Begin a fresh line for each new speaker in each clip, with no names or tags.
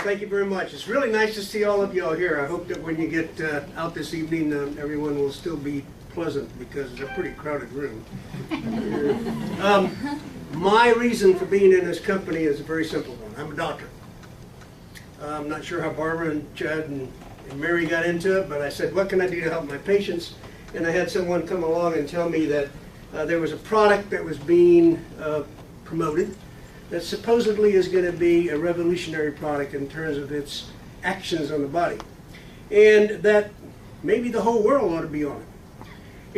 thank you very much. It's really nice to see all of you all here. I hope that when you get out this evening, everyone will still be pleasant, because it's a pretty crowded room. My reason for being in this company is a very simple one. I'm a doctor. I'm not sure how Barbara and Chad and Mary got into it, but I said, what can I do to help my patients? And I had someone come along and tell me that there was a product that was being promoted that supposedly is going to be a revolutionary product in terms of its actions on the body, and that maybe the whole world ought to be on it.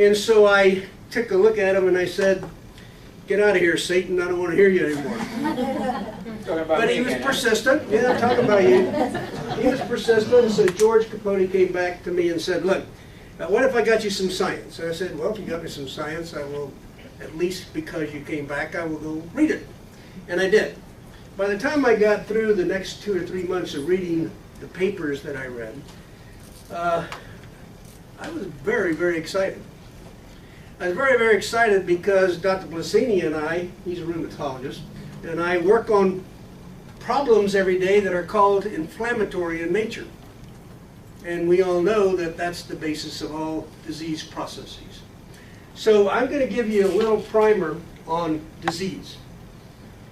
And so I took a look at him and I said, get out of here, Satan, I don't want to hear you anymore. But he was persistent. Yeah, I'm talking about you. He was persistent, and so George Capote came back to me and said, look, what if I got you some science? And I said, well, if you got me some science, I will, at least because you came back, I will go read it. And I did. By the time I got through the next 2 or 3 months of reading the papers that I read, I was very, very excited. I was very, very excited because Dr. Blasini and I, he's a rheumatologist, and I work on problems every day that are called inflammatory in nature. And we all know that that's the basis of all disease processes. So I'm going to give you a little primer on disease.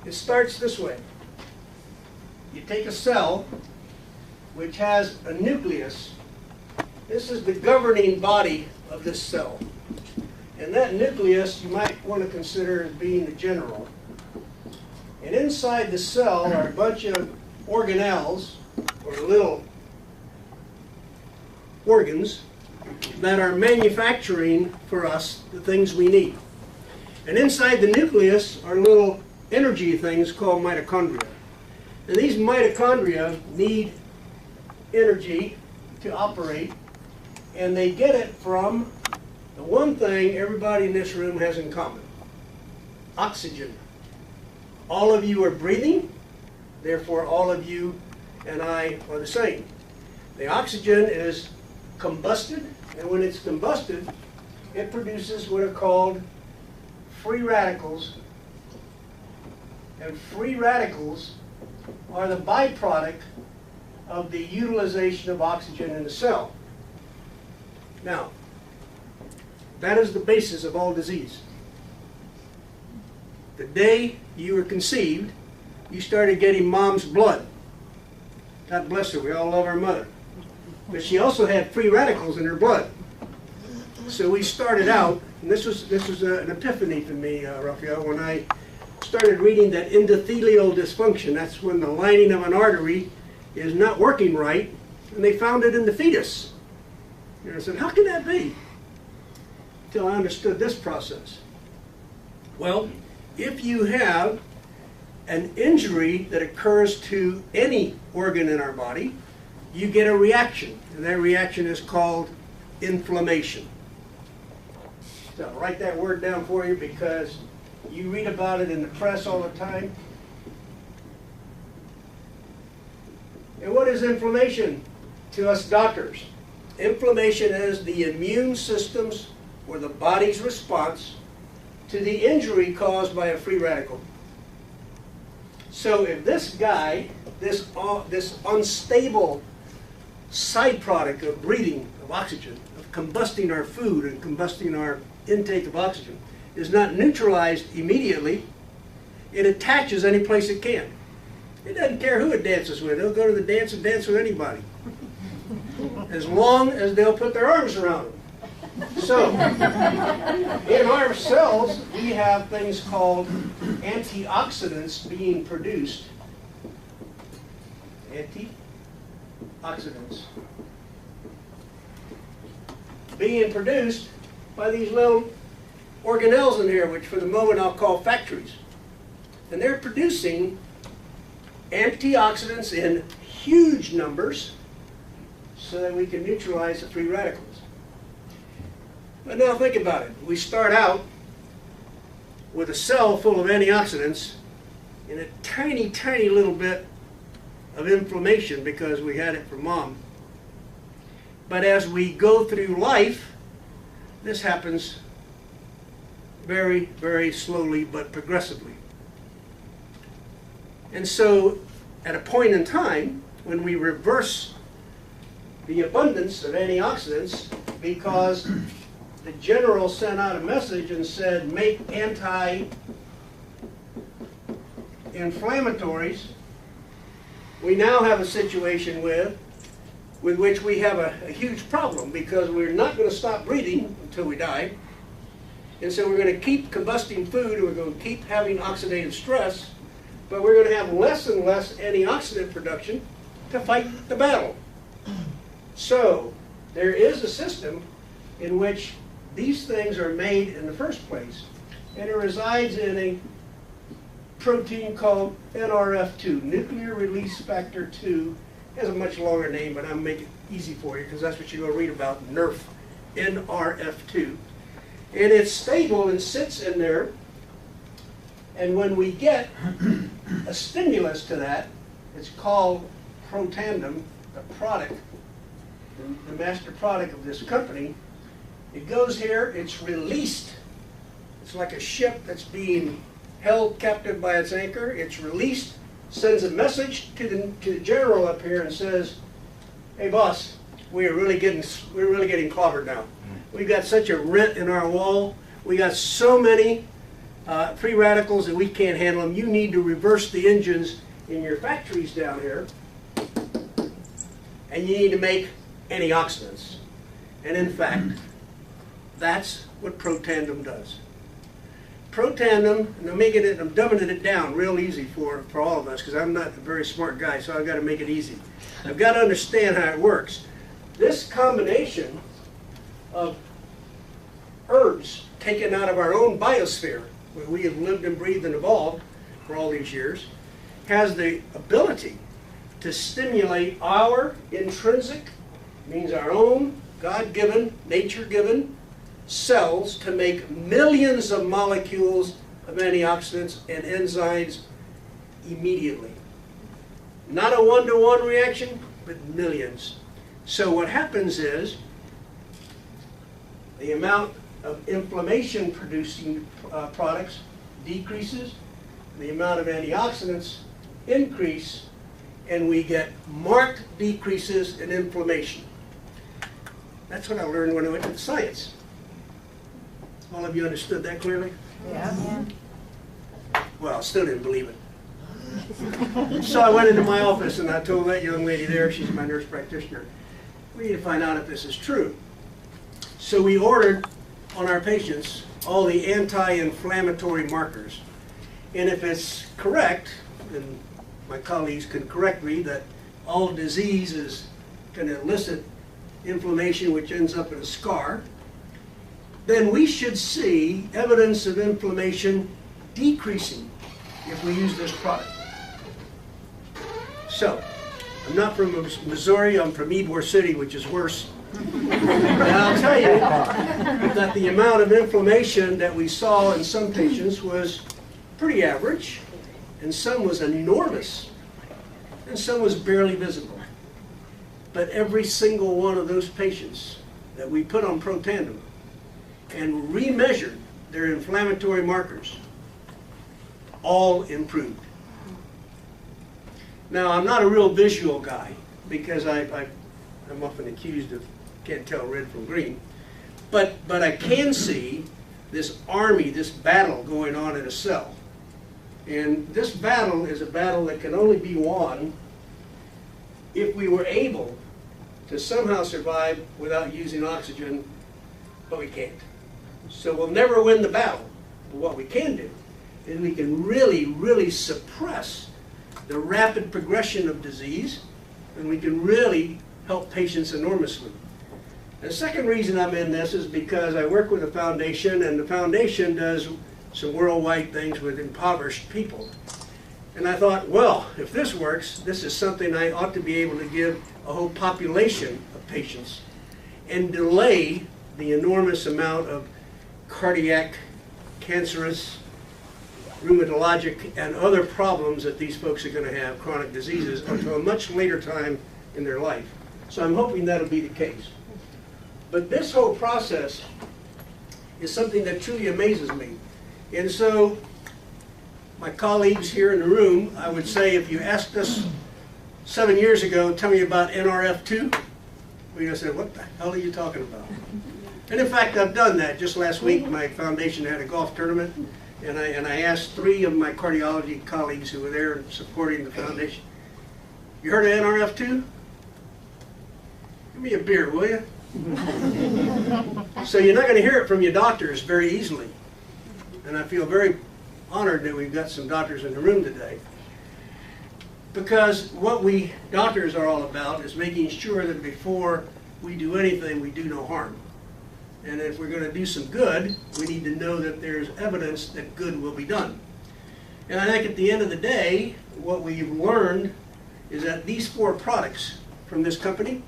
It starts this way. You take a cell which has a nucleus. This is the governing body of this cell. And that nucleus you might want to consider as being the general. And inside the cell are a bunch of organelles, or little organs, that are manufacturing for us the things we need. And inside the nucleus are little energy things called mitochondria. And these mitochondria need energy to operate, and they get it from the one thing everybody in this room has in common: oxygen. All of you are breathing, therefore all of you and I are the same. The oxygen is combusted, and when it's combusted, it produces what are called free radicals. And free radicals are the byproduct of the utilization of oxygen in the cell. Now, that is the basis of all disease. The day you were conceived, you started getting mom's blood. God bless her, we all love our mother. But she also had free radicals in her blood. So we started out, and this was an epiphany for me, Raphael, when I started reading that endothelial dysfunction. That's when the lining of an artery is not working right, and they found it in the fetus. And I said, how can that be? Until I understood this process. Well, if you have an injury that occurs to any organ in our body, you get a reaction, and that reaction is called inflammation. So I'll write that word down for you because you read about it in the press all the time. And what is inflammation to us doctors? Inflammation is the immune system's, or the body's response to the injury caused by a free radical. So if this guy, this unstable side product of breathing of oxygen, of combusting our food and combusting our intake of oxygen, is not neutralized immediately, it attaches any place it can. It doesn't care who it dances with. It'll go to the dance and dance with anybody, as long as they'll put their arms around them. So, in our cells, we have things called antioxidants being produced. Antioxidants being produced by these little organelles in here, which for the moment I'll call factories. And they're producing antioxidants in huge numbers so that we can neutralize the free radicals. But now think about it. We start out with a cell full of antioxidants and a tiny, tiny little bit of inflammation because we had it from mom. But as we go through life, this happens very, very slowly but progressively. And so at a point in time, when we reverse the abundance of antioxidants, because the general sent out a message and said, make anti-inflammatories. We now have a situation with which we have a huge problem, because we're not going to stop breathing until we die. And so we're going to keep combusting food, and we're going to keep having oxidative stress, but we're going to have less and less antioxidant production to fight the battle. So there is a system in which these things are made in the first place, and it resides in a protein called NRF2, nuclear release factor 2. It has a much longer name, but I'll make it easy for you because that's what you're going to read about, NRF2. And it's stable and sits in there, and when we get a stimulus to that, it's called Protandim, the product, the master product of this company. It goes here, it's released. It's like a ship that's being held captive by its anchor. It's released, sends a message to the general up here and says, hey boss, we're really getting clobbered now. We've got such a rent in our wall. We got so many free radicals that we can't handle them. You need to reverse the engines in your factories down here, and you need to make antioxidants. And in fact, that's what Protandim does. Protandim, and I'm dumbing it down real easy for all of us, because I'm not a very smart guy, so I've got to make it easy. I've got to understand how it works. This combination of herbs taken out of our own biosphere, where we have lived and breathed and evolved for all these years, has the ability to stimulate our intrinsic, means our own God-given, nature-given cells to make millions of molecules of antioxidants and enzymes immediately. Not a one-to-one reaction, but millions. So what happens is the amount of inflammation-producing products decreases, the amount of antioxidants increase, and we get marked decreases in inflammation. That's what I learned when I went to science. All of you understood that clearly?
Yeah.
Well, I still didn't believe it. So I went into my office and I told that young lady there, she's my nurse practitioner, we need to find out if this is true. So we ordered on our patients all the anti-inflammatory markers. And if it's correct, and my colleagues can correct me, that all disease is going to elicit inflammation which ends up in a scar, then we should see evidence of inflammation decreasing if we use this product. So, I'm not from Missouri, I'm from Ybor City, which is worse. And I'll tell you that the amount of inflammation that we saw in some patients was pretty average, and some was enormous, and some was barely visible. But every single one of those patients that we put on Protandim and remeasured their inflammatory markers all improved. Now, I'm not a real visual guy, because I'm often accused of can't tell red from green, but I can see this army, this battle going on in a cell. And this battle is a battle that can only be won if we were able to somehow survive without using oxygen, but we can't. So we'll never win the battle. But what we can do is we can really, really suppress the rapid progression of disease, and we can really help patients enormously. The second reason I'm in this is because I work with a foundation, and the foundation does some worldwide things with impoverished people. And I thought, well, if this works, this is something I ought to be able to give a whole population of patients and delay the enormous amount of cardiac, cancerous, rheumatologic, and other problems that these folks are going to have, chronic diseases, until a much later time in their life. So I'm hoping that'll be the case. But this whole process is something that truly amazes me. And so my colleagues here in the room, I would say if you asked us 7 years ago, tell me about NRF2. We just said, what the hell are you talking about? And in fact, I've done that. Just last week, my foundation had a golf tournament, and I asked 3 of my cardiology colleagues who were there supporting the foundation, you heard of NRF2? Give me a beer, will you? So you're not going to hear it from your doctors very easily. And I feel very honored that we've got some doctors in the room today. Because what we doctors are all about is making sure that before we do anything, we do no harm. And if we're going to do some good, we need to know that there's evidence that good will be done. And I think at the end of the day, what we've learned is that these 4 products from this company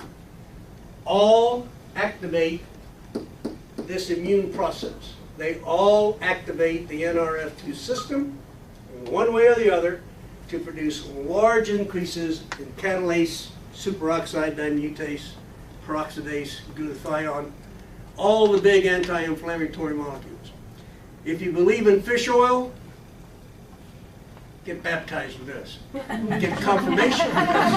all activate this immune process. They all activate the NRF2 system in one way or the other to produce large increases in catalase, superoxide dismutase, peroxidase, glutathione, all the big anti-inflammatory molecules. If you believe in fish oil, get baptized with this. Get confirmation with this.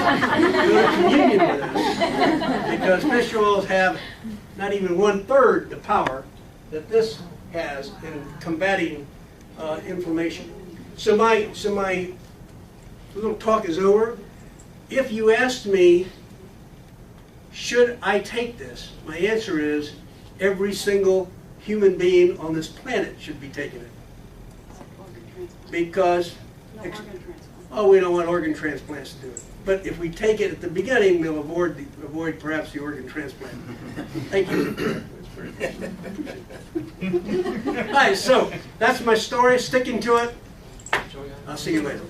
Go to communion with this. Because fish oils have not even 1/3 the power that this has in combating inflammation. So my little talk is over. If you asked me, should I take this? My answer is, every single human being on this planet should be taking it. Because, we don't want organ transplants to do it. But if we take it at the beginning, we'll avoid perhaps the organ transplant. Thank you. All right, so that's my story. Sticking to it. I'll see you later.